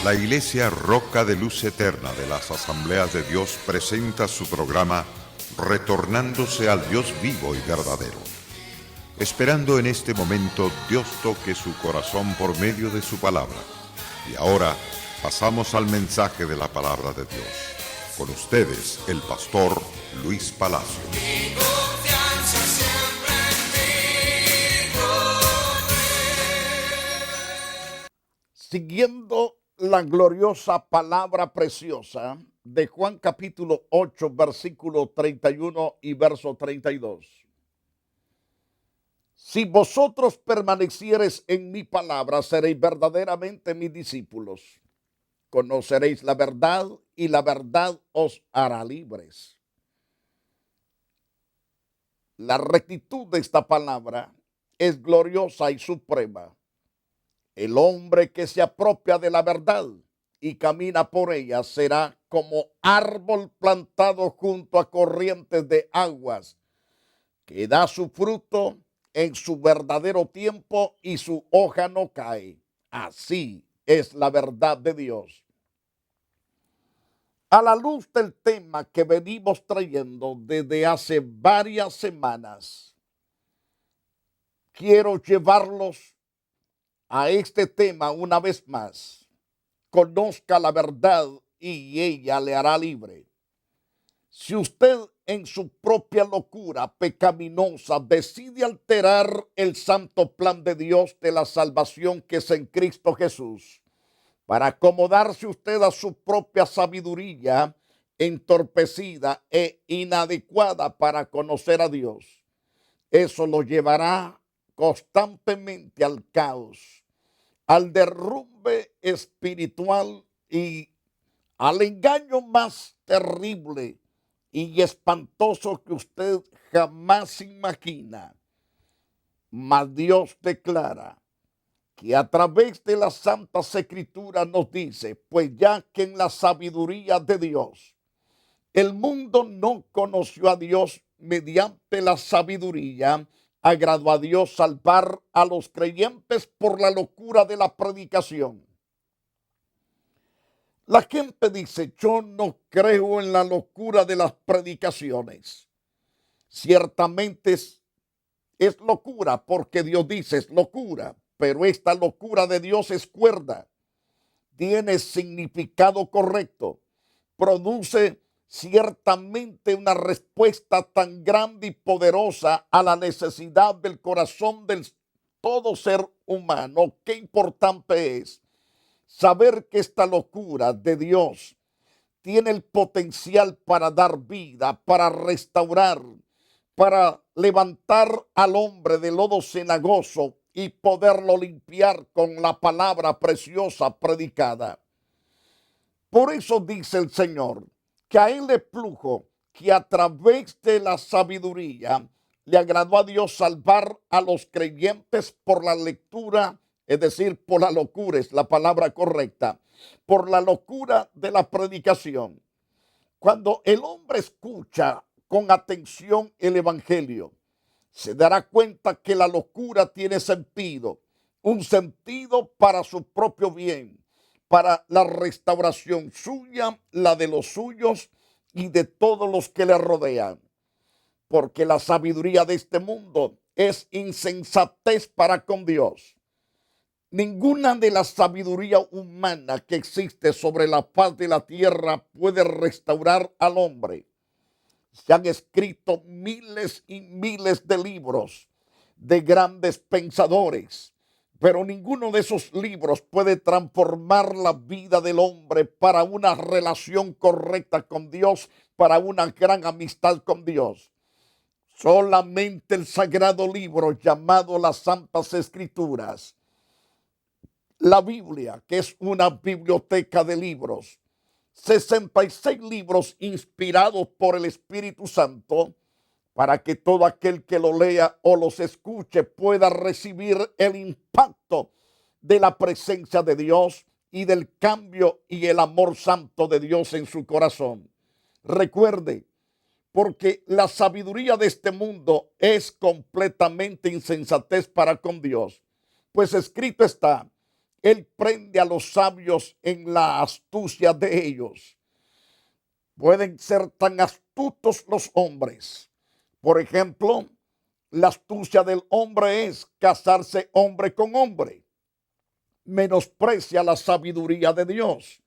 La Iglesia Roca de Luz Eterna de las Asambleas de Dios presenta su programa Retornándose al Dios vivo y verdadero. Esperando en este momento Dios toque su corazón por medio de su palabra. Y ahora pasamos al mensaje de la palabra de Dios. Con ustedes, el pastor Luis Palacio. Mi confianza siempre en ti, Siguiendo la gloriosa palabra preciosa de Juan capítulo 8, versículo 31 y verso 32. Si vosotros permaneciereis en mi palabra, seréis verdaderamente mis discípulos. Conoceréis la verdad y la verdad os hará libres. La rectitud de esta palabra es gloriosa y suprema. El hombre que se apropia de la verdad y camina por ella será como árbol plantado junto a corrientes de aguas, que da su fruto en su verdadero tiempo y su hoja no cae. Así es la verdad de Dios. A la luz del tema que venimos trayendo desde hace varias semanas, quiero llevarlos a este tema una vez más. Conozca la verdad y ella le hará libre. Si usted en su propia locura pecaminosa decide alterar el santo plan de Dios de la salvación que es en Cristo Jesús, para acomodarse usted a su propia sabiduría entorpecida e inadecuada para conocer a Dios, eso lo llevará constantemente al caos, al derrumbe espiritual y al engaño más terrible y espantoso que usted jamás imagina. Mas Dios declara que a través de las Santas Escrituras nos dice, pues ya que en la sabiduría de Dios, el mundo no conoció a Dios mediante la sabiduría, agradó a Dios salvar a los creyentes por la locura de la predicación. La gente dice, yo no creo en la locura de las predicaciones. Ciertamente es locura porque Dios dice es locura, pero esta locura de Dios es cuerda, tiene significado correcto, produce ciertamente una respuesta tan grande y poderosa a la necesidad del corazón del todo ser humano. Qué importante es saber que esta locura de Dios tiene el potencial para dar vida, para restaurar, para levantar al hombre del lodo cenagoso y poderlo limpiar con la palabra preciosa predicada. Por eso dice el Señor que a él le plujo que a través de la sabiduría le agradó a Dios salvar a los creyentes por la lectura, es decir, por la locura, es la palabra correcta, por la locura de la predicación. Cuando el hombre escucha con atención el evangelio, se dará cuenta que la locura tiene sentido, un sentido para su propio bien, para la restauración suya, la de los suyos y de todos los que le rodean. Porque la sabiduría de este mundo es insensatez para con Dios. Ninguna de la sabiduría humana que existe sobre la faz de la tierra puede restaurar al hombre. Se han escrito miles y miles de libros de grandes pensadores, pero ninguno de esos libros puede transformar la vida del hombre para una relación correcta con Dios, para una gran amistad con Dios. Solamente el sagrado libro llamado las Santas Escrituras, la Biblia, que es una biblioteca de libros, 66 libros inspirados por el Espíritu Santo, para que todo aquel que lo lea o los escuche pueda recibir el impacto de la presencia de Dios y del cambio y el amor santo de Dios en su corazón. Recuerde, porque la sabiduría de este mundo es completamente insensatez para con Dios. Pues escrito está Él prende a los sabios en la astucia de ellos. Pueden ser tan astutos los hombres. Por ejemplo, la astucia del hombre es casarse hombre con hombre. Menosprecia la sabiduría de Dios,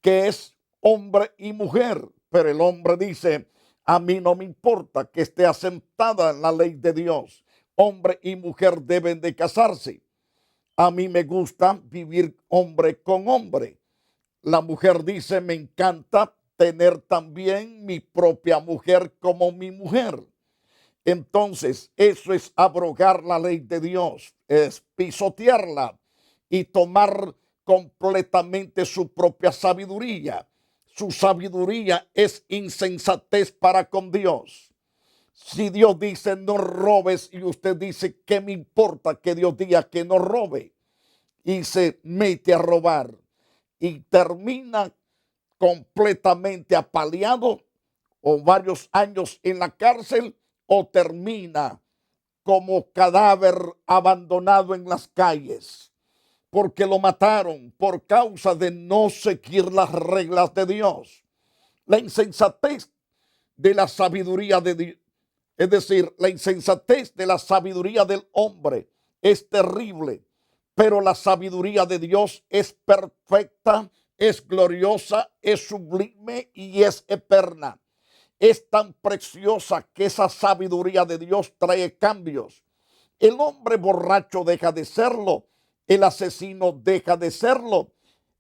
que es hombre y mujer. Pero el hombre dice, a mí no me importa que esté asentada en la ley de Dios. Hombre y mujer deben de casarse. A mí me gusta vivir hombre con hombre. La mujer dice, me encanta tener también mi propia mujer como mi mujer. Entonces, eso es abrogar la ley de Dios, es pisotearla y tomar completamente su propia sabiduría. Su sabiduría es insensatez para con Dios. Si Dios dice no robes y usted dice, ¿qué me importa que Dios diga que no robe? Y se mete a robar y termina completamente apaleado o varios años en la cárcel o termina como cadáver abandonado en las calles porque lo mataron por causa de no seguir las reglas de Dios. La insensatez de la sabiduría de Dios, es decir, la insensatez de la sabiduría del hombre es terrible, pero la sabiduría de Dios es perfecta, es gloriosa, es sublime y es eterna. Es tan preciosa que esa sabiduría de Dios trae cambios. El hombre borracho deja de serlo, el asesino deja de serlo,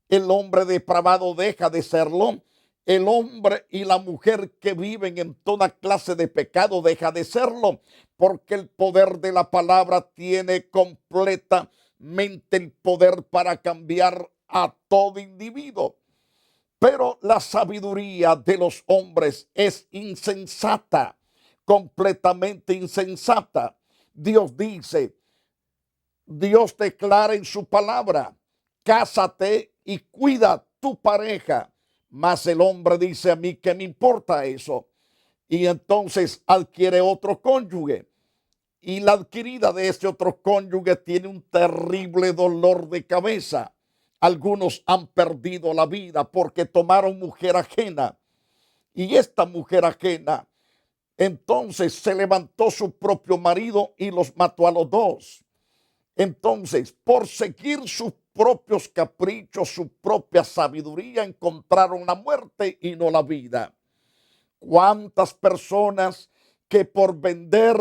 el hombre depravado deja de serlo, el hombre y la mujer que viven en toda clase de pecado deja de serlo, porque el poder de la palabra tiene completamente el poder para cambiar a todo individuo. Pero la sabiduría de los hombres es insensata, completamente insensata. Dios dice, Dios declara en su palabra, cásate y cuida tu pareja. Mas el hombre dice, a mí qué me importa eso. Y entonces adquiere otro cónyuge. Y la adquirida de ese otro cónyuge tiene un terrible dolor de cabeza. Algunos han perdido la vida porque tomaron mujer ajena. Y esta mujer ajena, entonces se levantó su propio marido y los mató a los dos. Entonces, por seguir sus propios caprichos, su propia sabiduría, encontraron la muerte y no la vida. ¿Cuántas personas que por vender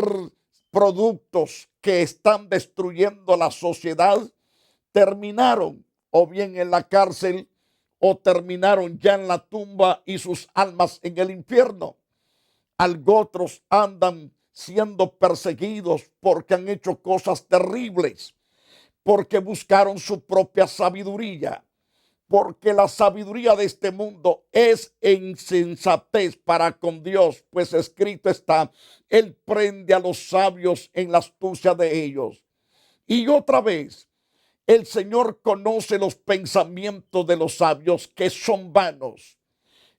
productos que están destruyendo la sociedad terminaron o bien en la cárcel o terminaron ya en la tumba y sus almas en el infierno? Otros andan siendo perseguidos porque han hecho cosas terribles, porque buscaron su propia sabiduría, porque la sabiduría de este mundo es insensatez para con Dios, pues escrito está, Él prende a los sabios en la astucia de ellos. Y otra vez, el Señor conoce los pensamientos de los sabios que son vanos.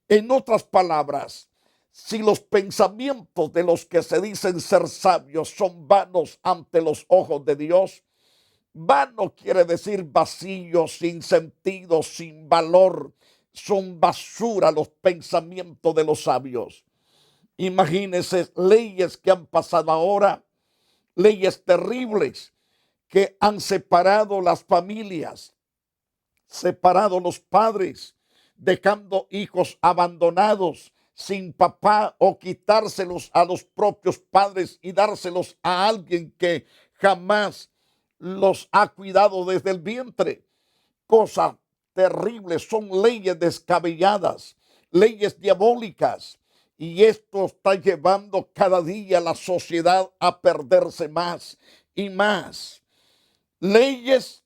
En otras palabras, si los pensamientos de los que se dicen ser sabios son vanos ante los ojos de Dios, vano quiere decir vacío, sin sentido, sin valor, son basura los pensamientos de los sabios. Imagínense leyes que han pasado ahora, leyes terribles que han separado las familias, separado los padres, dejando hijos abandonados, sin papá o quitárselos a los propios padres y dárselos a alguien que jamás los ha cuidado desde el vientre. Cosas terribles, son leyes descabelladas, leyes diabólicas. Y esto está llevando cada día a la sociedad a perderse más y más. Leyes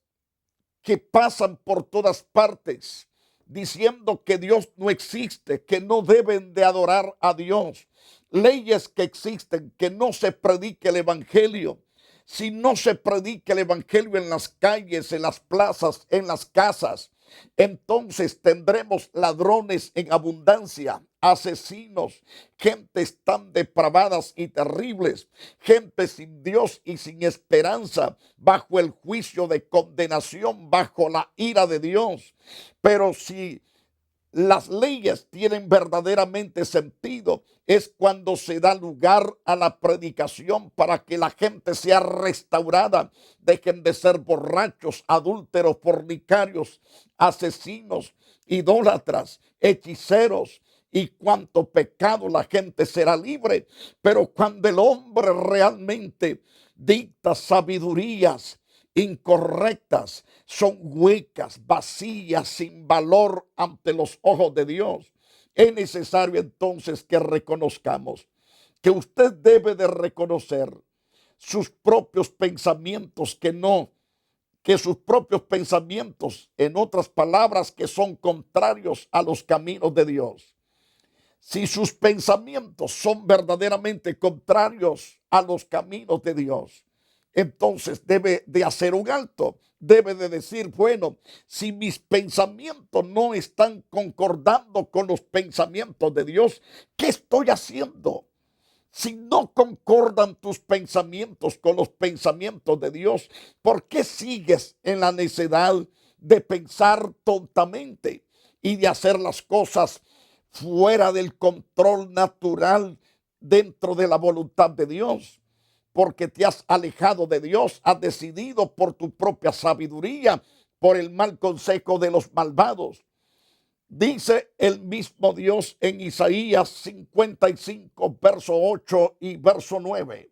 que pasan por todas partes diciendo que Dios no existe, que no deben de adorar a Dios. Leyes que existen, que no se predique el evangelio. Si no se predica el evangelio en las calles, en las plazas, en las casas, entonces tendremos ladrones en abundancia, asesinos, gentes tan depravadas y terribles, gente sin Dios y sin esperanza, bajo el juicio de condenación, bajo la ira de Dios. Pero si las leyes tienen verdaderamente sentido, es cuando se da lugar a la predicación para que la gente sea restaurada, dejen de ser borrachos, adúlteros, fornicarios, asesinos, idólatras, hechiceros y cuanto pecado, la gente será libre. Pero cuando el hombre realmente dicta sabidurías incorrectas, son huecas, vacías, sin valor ante los ojos de Dios, es necesario entonces que reconozcamos que usted debe de reconocer sus propios pensamientos, que sus propios pensamientos, en otras palabras, que son contrarios a los caminos de Dios. Si sus pensamientos son verdaderamente contrarios a los caminos de Dios, entonces debe de hacer un alto, debe de decir, bueno, si mis pensamientos no están concordando con los pensamientos de Dios, ¿qué estoy haciendo? Si no concordan tus pensamientos con los pensamientos de Dios, ¿por qué sigues en la necedad de pensar tontamente y de hacer las cosas fuera del control natural dentro de la voluntad de Dios? Porque te has alejado de Dios, has decidido por tu propia sabiduría, por el mal consejo de los malvados. Dice el mismo Dios en Isaías 55, verso 8 y verso 9.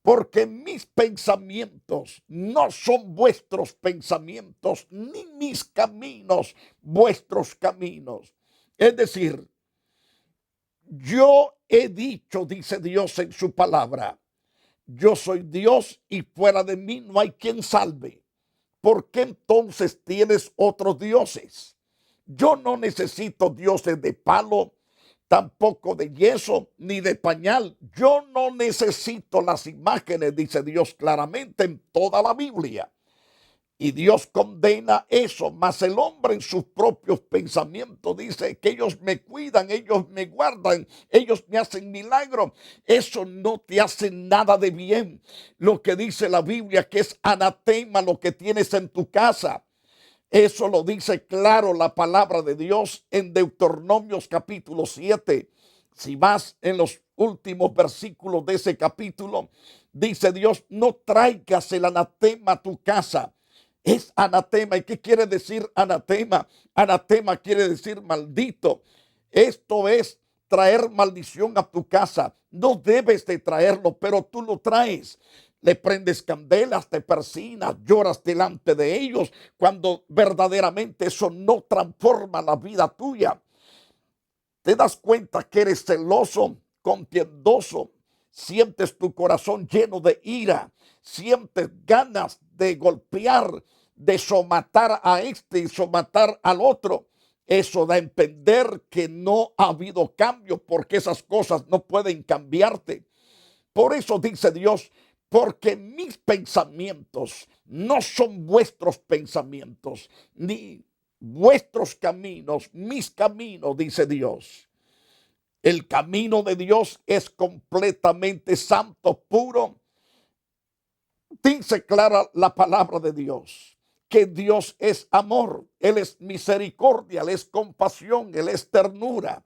Porque mis pensamientos no son vuestros pensamientos, ni mis caminos vuestros caminos. Es decir, yo he dicho, dice Dios en su palabra, yo soy Dios y fuera de mí no hay quien salve. ¿Por qué entonces tienes otros dioses? Yo no necesito dioses de palo, tampoco de yeso, ni de pañal. Yo no necesito las imágenes, dice Dios claramente en toda la Biblia. Y Dios condena eso, mas el hombre en sus propios pensamientos dice que ellos me cuidan, ellos me guardan, ellos me hacen milagros. Eso no te hace nada de bien. Lo que dice la Biblia que es anatema lo que tienes en tu casa. Eso lo dice claro la palabra de Dios en Deuteronomios capítulo 7. Si vas en los últimos versículos de ese capítulo, dice Dios, no traigas el anatema a tu casa. Es anatema. ¿Y qué quiere decir anatema? Anatema quiere decir maldito. Esto es traer maldición a tu casa. No debes de traerlo, pero tú lo traes. Le prendes candelas, te persinas, lloras delante de ellos, cuando verdaderamente eso no transforma la vida tuya. Te das cuenta que eres celoso, contiendoso, sientes tu corazón lleno de ira, sientes ganas de golpear, de somatar a este y somatar al otro. Eso da a entender que no ha habido cambio, porque esas cosas no pueden cambiarte. Por eso dice Dios, porque mis pensamientos no son vuestros pensamientos, ni vuestros caminos, mis caminos, dice Dios. El camino de Dios es completamente santo, puro. Dice clara la palabra de Dios que Dios es amor, Él es misericordia, Él es compasión, Él es ternura,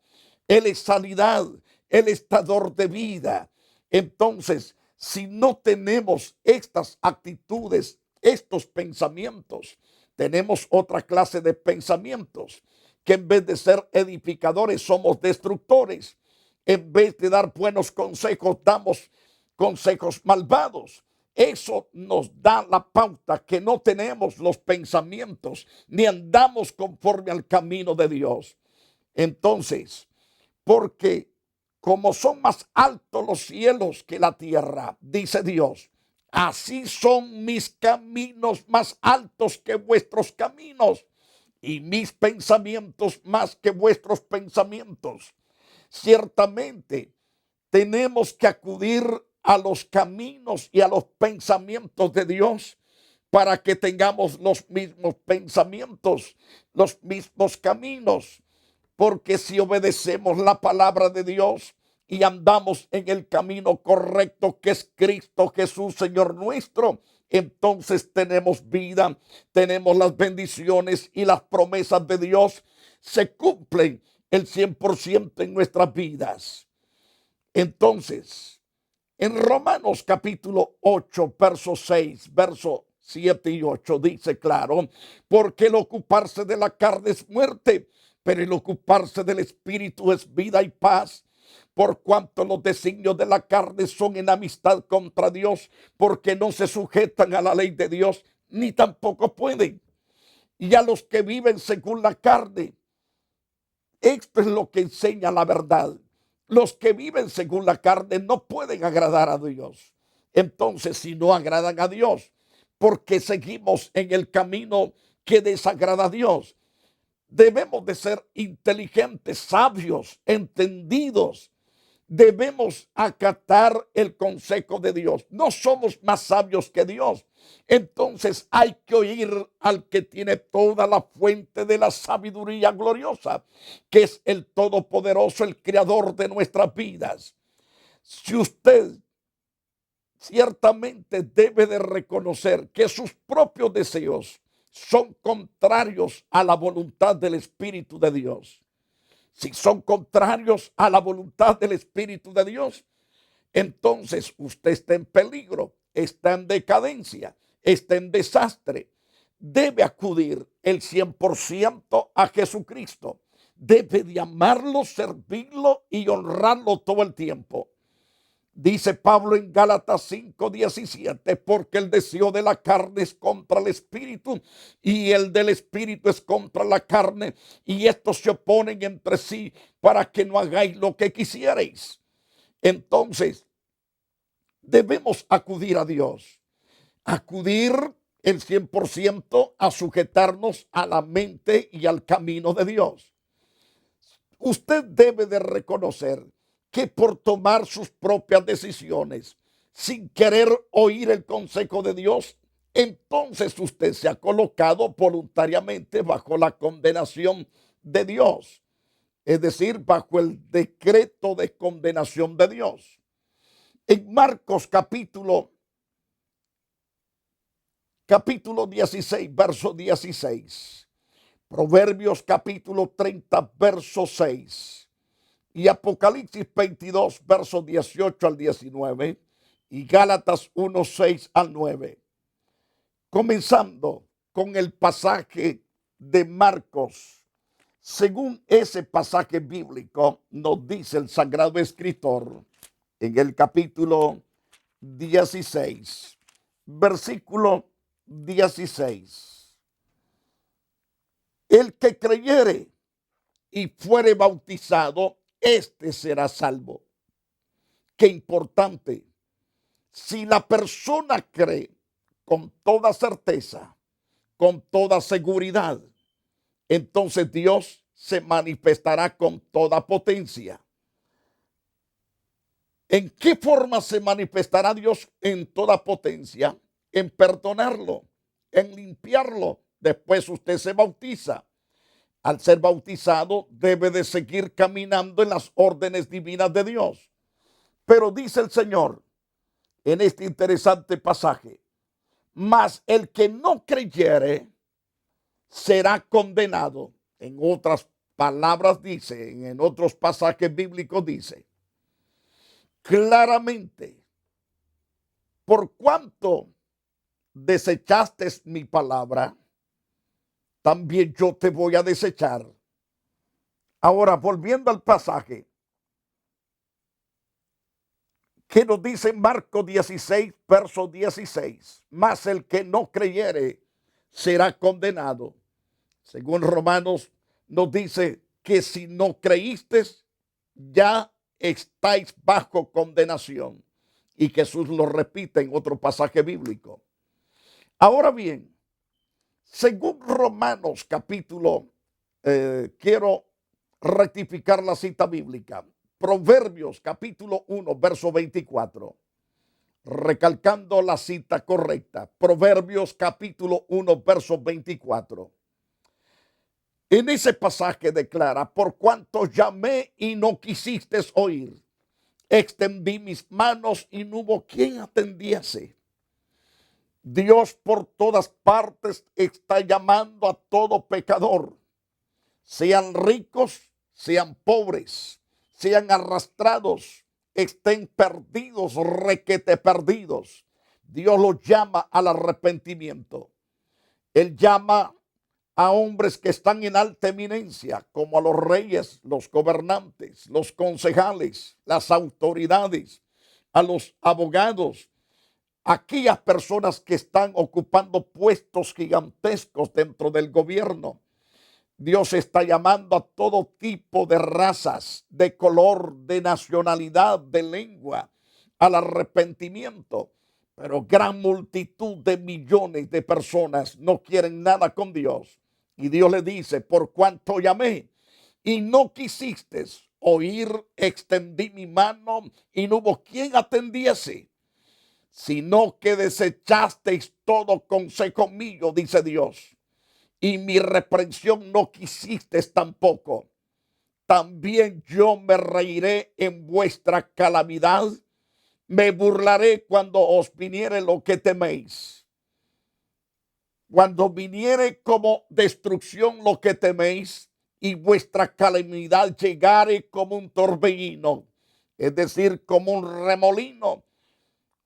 Él es sanidad, Él es dador de vida. Entonces, si no tenemos estas actitudes, estos pensamientos, tenemos otra clase de pensamientos, que en vez de ser edificadores somos destructores. En vez de dar buenos consejos, damos consejos malvados. Eso nos da la pauta que no tenemos los pensamientos ni andamos conforme al camino de Dios. Entonces, porque como son más altos los cielos que la tierra, dice Dios, así son mis caminos más altos que vuestros caminos y mis pensamientos más que vuestros pensamientos. Ciertamente tenemos que acudir a los caminos y a los pensamientos de Dios para que tengamos los mismos pensamientos, los mismos caminos. Porque si obedecemos la palabra de Dios y andamos en el camino correcto que es Cristo Jesús, Señor nuestro, entonces tenemos vida, tenemos las bendiciones y las promesas de Dios se cumplen el 100% en nuestras vidas. Entonces, en Romanos capítulo 8, verso 6, verso 7 y 8 dice claro, porque el ocuparse de la carne es muerte, pero el ocuparse del Espíritu es vida y paz. Por cuanto los designios de la carne son enemistad contra Dios, porque no se sujetan a la ley de Dios, ni tampoco pueden. Y a los que viven según la carne, esto es lo que enseña la verdad. Los que viven según la carne no pueden agradar a Dios. Entonces, si no agradan a Dios, porque seguimos en el camino que desagrada a Dios, debemos de ser inteligentes, sabios, entendidos. Debemos acatar el consejo de Dios. No somos más sabios que Dios. Entonces hay que oír al que tiene toda la fuente de la sabiduría gloriosa, que es el Todopoderoso, el Creador de nuestras vidas. Si usted ciertamente debe de reconocer que sus propios deseos son contrarios a la voluntad del Espíritu de Dios. Si son contrarios a la voluntad del Espíritu de Dios, entonces usted está en peligro, está en decadencia, está en desastre. Debe acudir el 100% a Jesucristo. Debe de amarlo, servirlo y honrarlo todo el tiempo. Dice Pablo en Gálatas 5:17, porque el deseo de la carne es contra el espíritu y el del espíritu es contra la carne, y estos se oponen entre sí para que no hagáis lo que quisierais. Entonces, debemos acudir a Dios, acudir el 100% a sujetarnos a la mente y al camino de Dios. Usted debe de reconocer que por tomar sus propias decisiones, sin querer oír el consejo de Dios, entonces usted se ha colocado voluntariamente bajo la condenación de Dios, es decir, bajo el decreto de condenación de Dios. En Marcos capítulo 16, verso 16, Proverbios capítulo 30, verso 6, y Apocalipsis 22, versos 18 al 19, y Gálatas 1, 6 al 9. Comenzando con el pasaje de Marcos. Según ese pasaje bíblico, nos dice el Sagrado Escritor en el capítulo 16, versículo 16. El que creyere y fuere bautizado, este será salvo. Qué importante. Si la persona cree con toda certeza, con toda seguridad, entonces Dios se manifestará con toda potencia. ¿En qué forma se manifestará Dios en toda potencia? En perdonarlo, en limpiarlo. Después usted se bautiza. Al ser bautizado, debe de seguir caminando en las órdenes divinas de Dios. Pero dice el Señor en este interesante pasaje, mas el que no creyere será condenado. En otras palabras dice, en otros pasajes bíblicos dice, claramente, por cuanto desechaste mi palabra, también yo te voy a desechar. Ahora, volviendo al pasaje, que nos dice Marcos 16, verso 16, mas el que no creyere será condenado. Según Romanos nos dice que si no creíste, ya estáis bajo condenación. Y Jesús lo repite en otro pasaje bíblico. Ahora bien, según Romanos capítulo, quiero rectificar la cita bíblica. Proverbios capítulo 1, verso 24. Recalcando la cita correcta. Proverbios capítulo 1, verso 24. En ese pasaje declara, por cuanto llamé y no quisiste oír, extendí mis manos y no hubo quien atendiese. Dios por todas partes está llamando a todo pecador, sean ricos, sean pobres, sean arrastrados, estén perdidos, requete perdidos. Dios los llama al arrepentimiento. Él llama a hombres que están en alta eminencia, como a los reyes, los gobernantes, los concejales, las autoridades, a los abogados, aquellas personas que están ocupando puestos gigantescos dentro del gobierno. Dios está llamando a todo tipo de razas, de color, de nacionalidad, de lengua, al arrepentimiento. Pero gran multitud de millones de personas no quieren nada con Dios. Y Dios le dice, por cuanto llamé y no quisiste oír, extendí mi mano y no hubo quien atendiese, sino que desechasteis todo consejo mío, dice Dios, y mi reprensión no quisisteis tampoco. También yo me reiré en vuestra calamidad, me burlaré cuando os viniere lo que teméis. Cuando viniere como destrucción lo que teméis y vuestra calamidad llegare como un torbellino, es decir, como un remolino,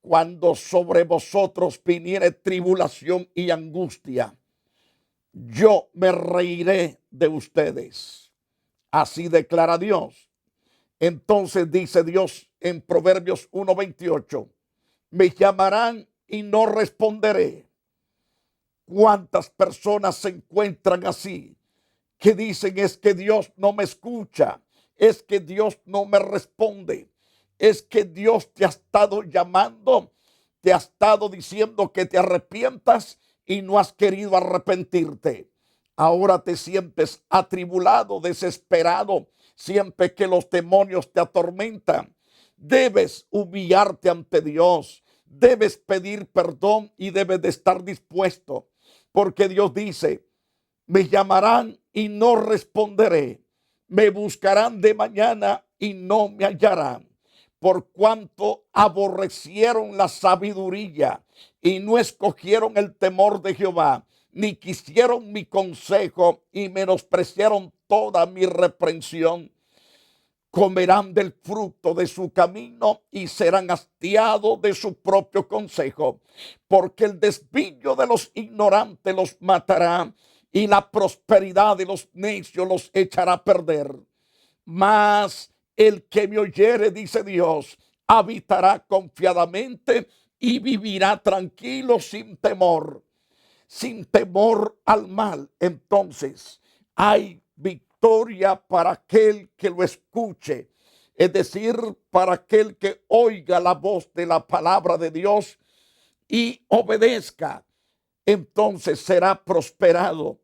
cuando sobre vosotros viniere tribulación y angustia, yo me reiré de ustedes. Así declara Dios. Entonces dice Dios en Proverbios 1:28, me llamarán y no responderé. ¿Cuántas personas se encuentran así? Que dicen es que Dios no me escucha, es que Dios no me responde, es que Dios te ha estado llamando, te ha estado diciendo que te arrepientas y no has querido arrepentirte. Ahora te sientes atribulado, desesperado, siempre que los demonios te atormentan. Debes humillarte ante Dios, debes pedir perdón y debes de estar dispuesto, porque Dios dice, me llamarán y no responderé, me buscarán de mañana y no me hallarán, por cuanto aborrecieron la sabiduría y no escogieron el temor de Jehová, ni quisieron mi consejo y menospreciaron toda mi reprensión. Comerán del fruto de su camino y serán hastiados de su propio consejo, porque el desvío de los ignorantes los matará y la prosperidad de los necios los echará a perder. Mas el que me oyere, dice Dios, habitará confiadamente y vivirá tranquilo sin temor al mal. Entonces hay victoria para aquel que lo escuche, es decir, para aquel que oiga la voz de la palabra de Dios y obedezca, entonces será prosperado.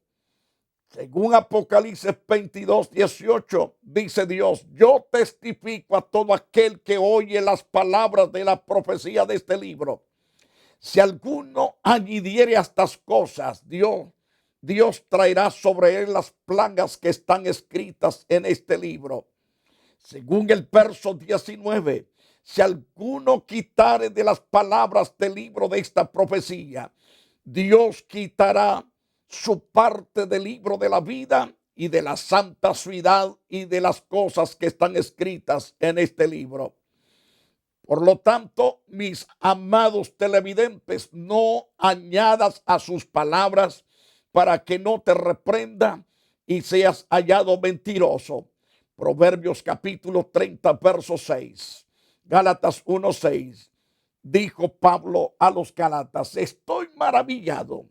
Según Apocalipsis 22:18, dice Dios, yo testifico a todo aquel que oye las palabras de la profecía de este libro. Si alguno añadiere a estas cosas, Dios traerá sobre él las plagas que están escritas en este libro. Según el verso 19, si alguno quitare de las palabras del libro de esta profecía, Dios quitará su parte del libro de la vida y de la santa ciudad y de las cosas que están escritas en este libro. Por lo tanto, mis amados televidentes, no añadas a sus palabras para que no te reprenda y seas hallado mentiroso. Proverbios capítulo 30, verso 6. Gálatas 1:6. Dijo Pablo a los Gálatas, estoy maravillado,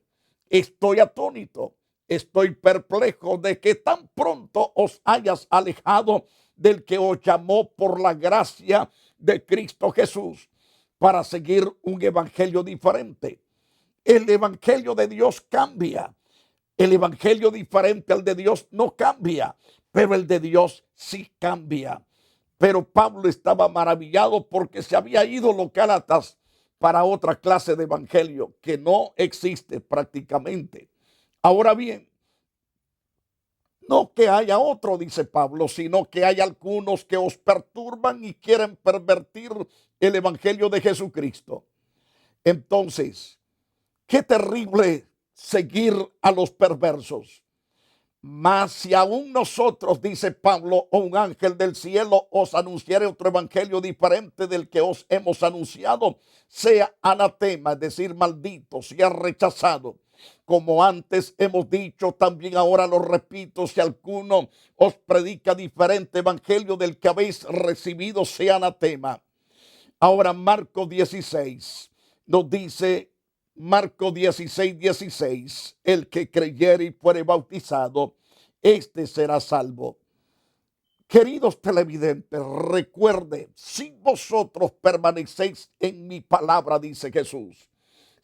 estoy atónito, estoy perplejo de que tan pronto os hayas alejado del que os llamó por la gracia de Cristo Jesús para seguir un evangelio diferente. El evangelio de Dios cambia. El evangelio diferente al de Dios no cambia, pero el de Dios sí cambia. Pero Pablo estaba maravillado porque se había ido los Gálatas para otra clase de evangelio que no existe prácticamente. Ahora bien, No que haya otro, dice Pablo, sino que hay algunos que os perturban y quieren pervertir el evangelio de Jesucristo. Entonces, qué terrible seguir a los perversos. Mas si aún nosotros, dice Pablo, o un ángel del cielo os anunciare otro evangelio diferente del que os hemos anunciado, sea anatema, es decir, maldito, sea rechazado. Como antes hemos dicho, también ahora lo repito, si alguno os predica diferente evangelio del que habéis recibido, sea anatema. Ahora Marcos 16 nos dice, Marcos 16:16, el que creyere y fuere bautizado, este será salvo. Queridos televidentes, recuerde, si vosotros permanecéis en mi palabra, dice Jesús,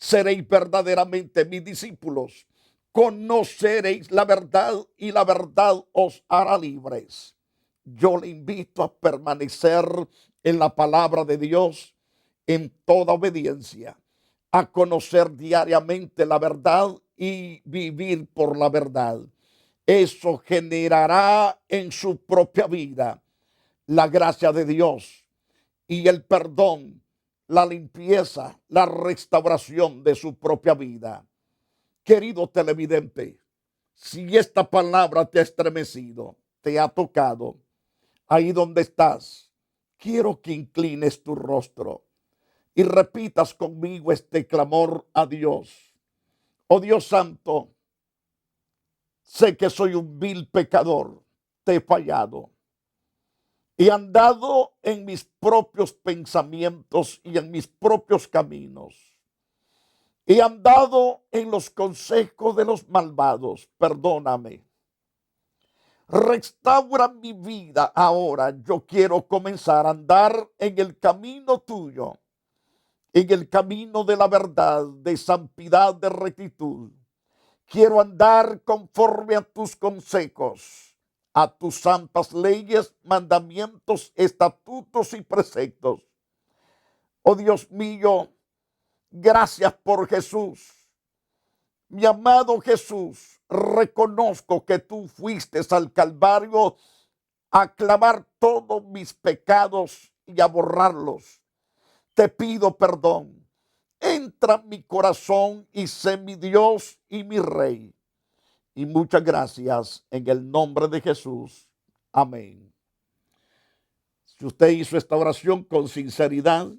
seréis verdaderamente mis discípulos, conoceréis la verdad y la verdad os hará libres. Yo le invito a permanecer en la palabra de Dios en toda obediencia, a conocer diariamente la verdad y vivir por la verdad. Eso generará en su propia vida la gracia de Dios y el perdón, la limpieza, la restauración de su propia vida. Querido televidente, si esta palabra te ha estremecido, te ha tocado, ahí donde estás, quiero que inclines tu rostro y repitas conmigo este clamor a Dios. Oh Dios santo, sé que soy un vil pecador, te he fallado. He andado en mis propios pensamientos y en mis propios caminos. He andado en los consejos de los malvados, perdóname. Restaura mi vida ahora. Yo quiero comenzar a andar en el camino tuyo, en el camino de la verdad, de santidad, de rectitud. Quiero andar conforme a tus consejos, a tus santas leyes, mandamientos, estatutos y preceptos. Oh Dios mío, gracias por Jesús. Mi amado Jesús, reconozco que tú fuiste al Calvario a clavar todos mis pecados y a borrarlos. Te pido perdón. Entra en mi corazón y sé mi Dios y mi Rey. Y muchas gracias en el nombre de Jesús. Amén. Si usted hizo esta oración con sinceridad,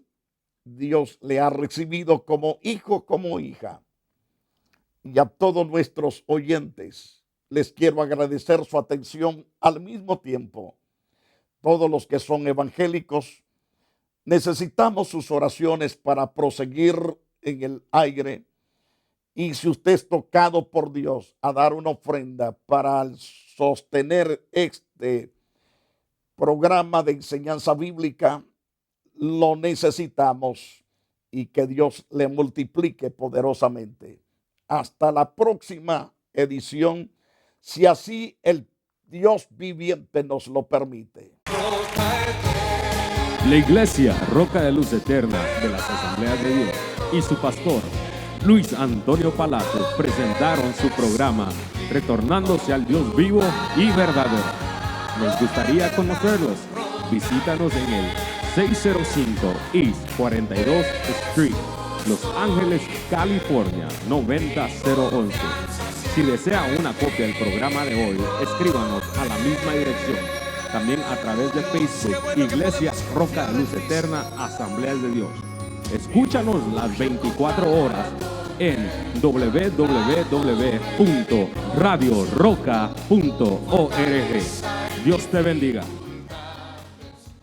Dios le ha recibido como hijo, como hija. Y a todos nuestros oyentes les quiero agradecer su atención al mismo tiempo. Todos los que son evangélicos, necesitamos sus oraciones para proseguir en el aire. Y si usted es tocado por Dios a dar una ofrenda para sostener este programa de enseñanza bíblica, lo necesitamos y que Dios le multiplique poderosamente. Hasta la próxima edición, si así el Dios viviente nos lo permite. La Iglesia Roca de Luz Eterna de las Asambleas de Dios y su pastor Luis Antonio Palacios presentaron su programa Retornándose al Dios vivo y verdadero. Nos gustaría conocerlos. Visítanos en el 605 East 42 Street, Los Ángeles, California 90011. Si desea una copia del programa de hoy, escríbanos a la misma dirección. También a través de Facebook, Iglesia Roca de Luz Eterna, Asambleas de Dios. Escúchanos las 24 horas en www.radioroca.org. Dios te bendiga.